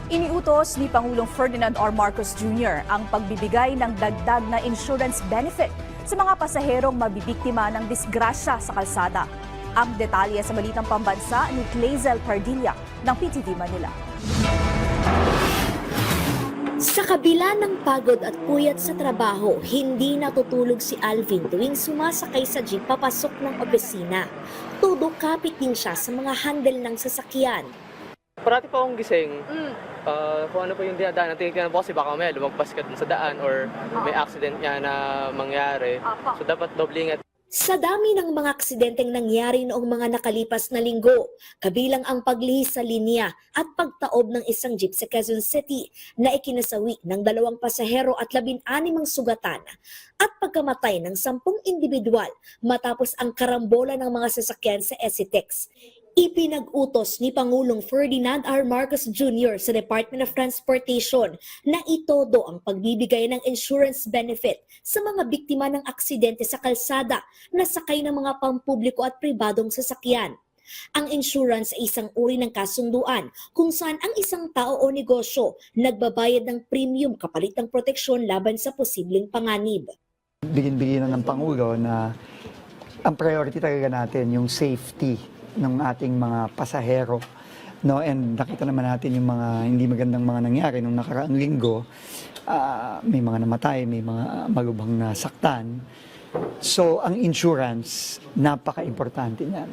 Iniutos ni Pangulong Ferdinand R. Marcos Jr. ang pagbibigay ng dagdag na insurance benefit sa mga pasaherong mabibiktima ng disgrasya sa kalsada. Ang detalye sa Balitang Pambansa ni Clazel Pardilla ng PTV Manila. Sa kabila ng pagod at puyat sa trabaho, hindi natutulog si Alvin tuwing sumasakay sa jeep papasok ng opisina. Todo kapit din siya sa mga handle ng sasakyan. Parati pa akong gising. Kung ano pa yung dinadaan, tingnan po kasi baka may lumagpas ka dun sa daan or may accident nga na mangyari. So dapat doble ingat. Sa dami ng mga aksidenteng nangyari noong mga nakalipas na linggo, kabilang ang paglihis sa linya at pagtaob ng isang jeep sa Quezon City na ikinasawi ng 2 pasahero at 16 ang sugatan at pagkamatay ng 10 individual matapos ang karambola ng mga sasakyan sa SCTEX. Ipinag-utos ni Pangulong Ferdinand R. Marcos Jr. sa Department of Transportation na itodo ang pagbibigay ng insurance benefit sa mga biktima ng aksidente sa kalsada na sakay ng mga pampubliko at pribadong sasakyan. Ang insurance ay isang uri ng kasunduan kung saan ang isang tao o negosyo nagbabayad ng premium kapalit ng proteksyon laban sa posibleng panganib. Bigyan ng Pangulo na ang priority talaga natin yung safety ng ating mga pasahero, no? And nakita naman natin yung mga hindi magandang mga nangyari nung nakaraang linggo. May mga namatay, may mga malubhang nasaktan. So ang insurance, napaka-importante niyan.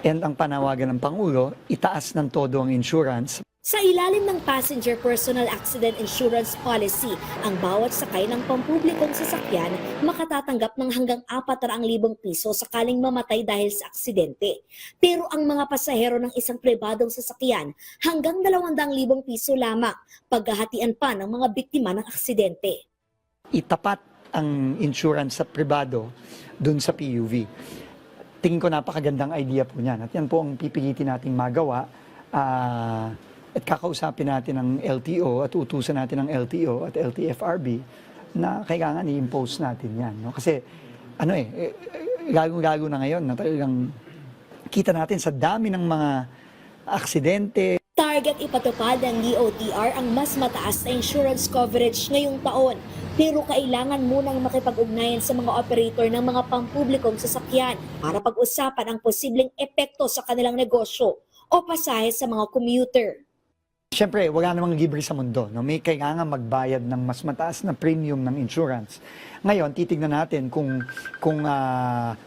And ang panawagan ng Pangulo, itaas ng todo ang insurance. Sa ilalim ng Passenger Personal Accident Insurance Policy, ang bawat sakay ng pampublikong sasakyan makatatanggap ng hanggang 400,000 piso sakaling mamatay dahil sa aksidente. Pero ang mga pasahero ng isang pribadong sasakyan hanggang 200,000 piso lamang, paghahatian pa ng mga biktima ng aksidente. Itapat ang insurance sa pribado dun sa PUV. Tingin ko napakagandang idea po niyan. At yan po ang pipilitin nating magawa. At kakausapin natin ng LTO at utusan natin ng LTO at LTFRB na kailangan i-impose natin yan. No? Kasi lalo-lalo na ngayon na talagang kita natin sa dami ng mga aksidente. Target ipatupad ng DOTR ang mas mataas na insurance coverage ngayong taon. Pero kailangan munang makipag-ugnayan sa mga operator ng mga pampublikong sasakyan para pag-usapan ang posibleng epekto sa kanilang negosyo o pasahe sa mga commuter. Siyempre, wala namang libre sa mundo. No? May kailangan magbayad ng mas mataas na premium ng insurance. Ngayon, titignan natin kung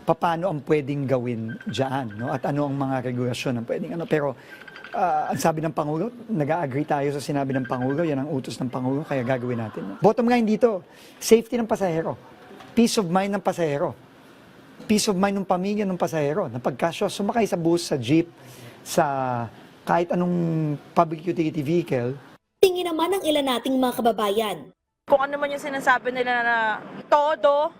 paano ang pwedeng gawin dyan. No? At ano ang mga regulasyon ang pwedeng ano. Pero ang sabi ng Pangulo, nag-agree tayo sa sinabi ng Pangulo, yan ang utos ng Pangulo, kaya gagawin natin. No? Bottom line dito, safety ng pasahero. Peace of mind ng pasahero. Peace of mind ng pamilya ng pasahero. Na pagkasya, sumakay sa bus, sa jeep, sa kahit anong public utility vehicle. Tingin naman ng ilan nating mga kababayan. Kung ano man yung sinasabi nila na todo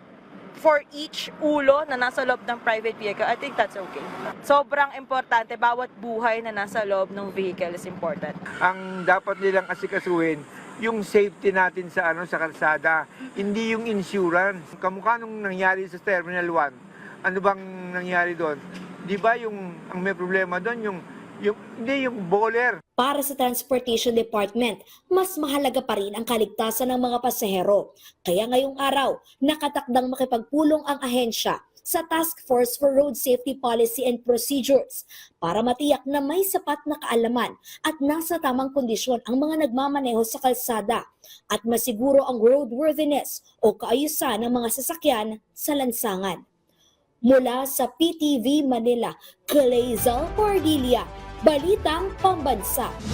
for each ulo na nasa loob ng private vehicle, I think that's okay. Sobrang importante, bawat buhay na nasa loob ng vehicle is important. Ang dapat nilang asikasuhin, yung safety natin sa sa kalsada, hindi yung insurance. Kamukha nung nangyari sa Terminal 1. Ano bang nangyari doon? Di ba ang may problema doon, hindi yung bowler. Para sa Transportation Department, mas mahalaga pa rin ang kaligtasan ng mga pasahero. Kaya ngayong araw, nakatakdang makipagpulong ang ahensya sa Task Force for Road Safety Policy and Procedures para matiyak na may sapat na kaalaman at nasa tamang kondisyon ang mga nagmamaneho sa kalsada at masiguro ang roadworthiness o kaayusan ng mga sasakyan sa lansangan. Mula sa PTV Manila, Clazel Pardilla, Balitang Pambansa.